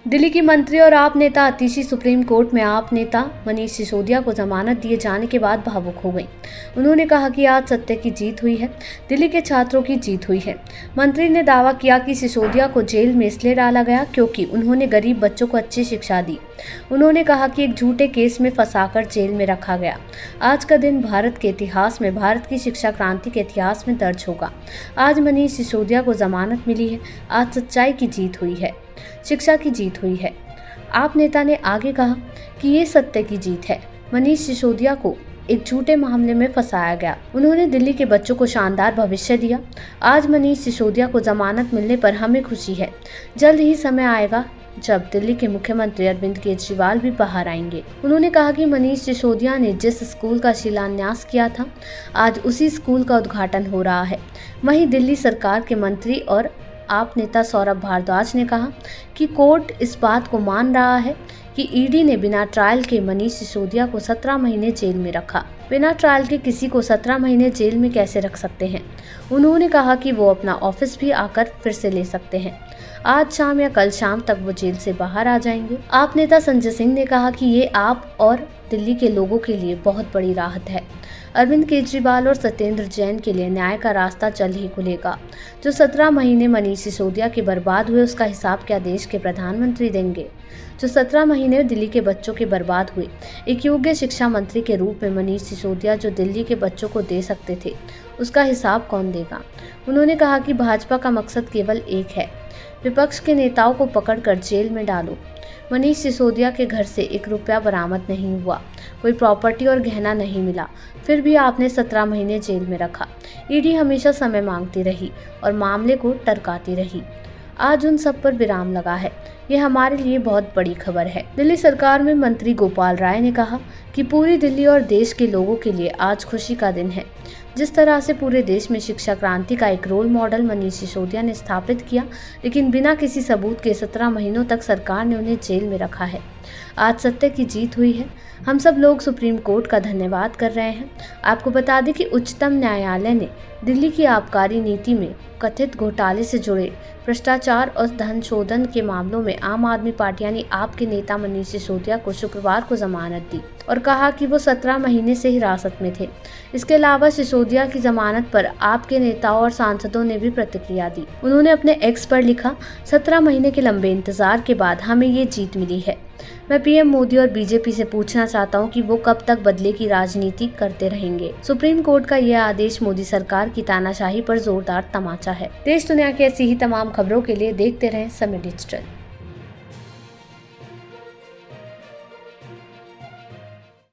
दिल्ली की मंत्री और आप नेता आतिशी सुप्रीम कोर्ट में आप नेता मनीष सिसोदिया को जमानत दिए जाने के बाद भावुक हो गईं। उन्होंने कहा कि आज सत्य की जीत हुई है, दिल्ली के छात्रों की जीत हुई है। मंत्री ने दावा किया कि सिसोदिया को जेल में इसलिए डाला गया क्योंकि उन्होंने गरीब बच्चों को अच्छी शिक्षा दी। उन्होंने कहा कि एक झूठे केस में फंसाकर जेल में रखा गया। आज का दिन भारत के इतिहास में, भारत की शिक्षा क्रांति के इतिहास में दर्ज होगा। आज मनीष सिसोदिया को जमानत मिली है। आज सच्चाई की जीत हुई है, शिक्षा की जीत हुई है। आप नेता ने आगे कहा कि ये सत्य की जीत है। मनीष सिसोदिया को एक झूठे मामले में फंसाया गया। उन्होंने दिल्ली के बच्चों को शानदार भविष्य दिया। आज मनीष सिसोदिया को जमानत मिलने पर हमें खुशी है। जल्द ही समय आएगा जब दिल्ली के मुख्यमंत्री अरविंद केजरीवाल भी बाहर आएंगे। उन्होंने कहा कि मनीष सिसोदिया ने जिस स्कूल का शिलान्यास किया था, आज उसी स्कूल का उद्घाटन हो रहा है। वहीं दिल्ली सरकार के मंत्री और आप नेता सौरभ भारद्वाज ने कहा कि कोर्ट इस बात को मान रहा है कि ईडी ने बिना ट्रायल के मनीष सिसोदिया को 17 महीने जेल में रखा। बिना ट्रायल के किसी को 17 महीने जेल में कैसे रख सकते हैं? उन्होंने कहा कि वो अपना ऑफिस भी आकर फिर से ले सकते हैं। आज शाम या कल शाम तक वो जेल से बाहर आ जाएंगे। आप नेता संजय सिंह ने कहा कि ये आप और दिल्ली के लोगों के लिए बहुत बड़ी राहत है। अरविंद केजरीवाल और सत्येंद्र जैन के लिए न्याय का रास्ता जल्द ही खुलेगा। जो 17 महीने मनीष सिसोदिया के बर्बाद हुए, उसका हिसाब क्या देश के प्रधानमंत्री देंगे? जो 17 महीने दिल्ली के बच्चों के बर्बाद हुए, एक योग्य शिक्षा मंत्री के रूप में मनीष सिसोदिया जो दिल्ली के बच्चों को दे सकते थे, उसका हिसाब कौन देगा? उन्होंने कहा कि भाजपा का मकसद केवल एक है, विपक्ष के नेताओं को पकड़कर जेल में डालो। मनीष सिसोदिया के घर से 1 रुपया बरामद नहीं हुआ, कोई प्रॉपर्टी और गहना नहीं मिला, फिर भी आपने 17 महीने जेल में रखा। ईडी हमेशा समय मांगती रही और मामले को टरकाती रही। आज उन सब पर विराम लगा है। ये हमारे लिए बहुत बड़ी खबर है। दिल्ली सरकार में मंत्री गोपाल राय ने कहा कि पूरी दिल्ली और देश के लोगों के लिए आज खुशी का दिन है। जिस तरह से पूरे देश में शिक्षा क्रांति का एक रोल मॉडल मनीष सिसोदिया ने स्थापित किया, लेकिन बिना किसी सबूत के 17 महीनों तक सरकार ने उन्हें जेल में रखा है। आज सत्य की जीत हुई है। हम सब लोग सुप्रीम कोर्ट का धन्यवाद कर रहे हैं। आपको बता दें कि उच्चतम न्यायालय ने दिल्ली की आबकारी नीति में कथित घोटाले से जुड़े भ्रष्टाचार और धन शोधन के मामलों में आम आदमी पार्टी यानी आप के नेता मनीष सिसोदिया को शुक्रवार को जमानत दी और कहा कि वो 17 महीने से हिरासत में थे। इसके अलावा सिसोदिया की जमानत पर आपके नेताओं और सांसदों ने भी प्रतिक्रिया दी। उन्होंने अपने एक्स पर लिखा, 17 महीने के लंबे इंतजार के बाद हमें ये जीत मिली है। मैं पीएम मोदी और बीजेपी से पूछना चाहता हूं कि वो कब तक बदले की राजनीति करते रहेंगे। सुप्रीम कोर्ट का यह आदेश मोदी सरकार की तानाशाही पर जोरदार तमाचा है। देश दुनिया की ऐसी ही तमाम खबरों के लिए देखते रहें समय डिजिटल।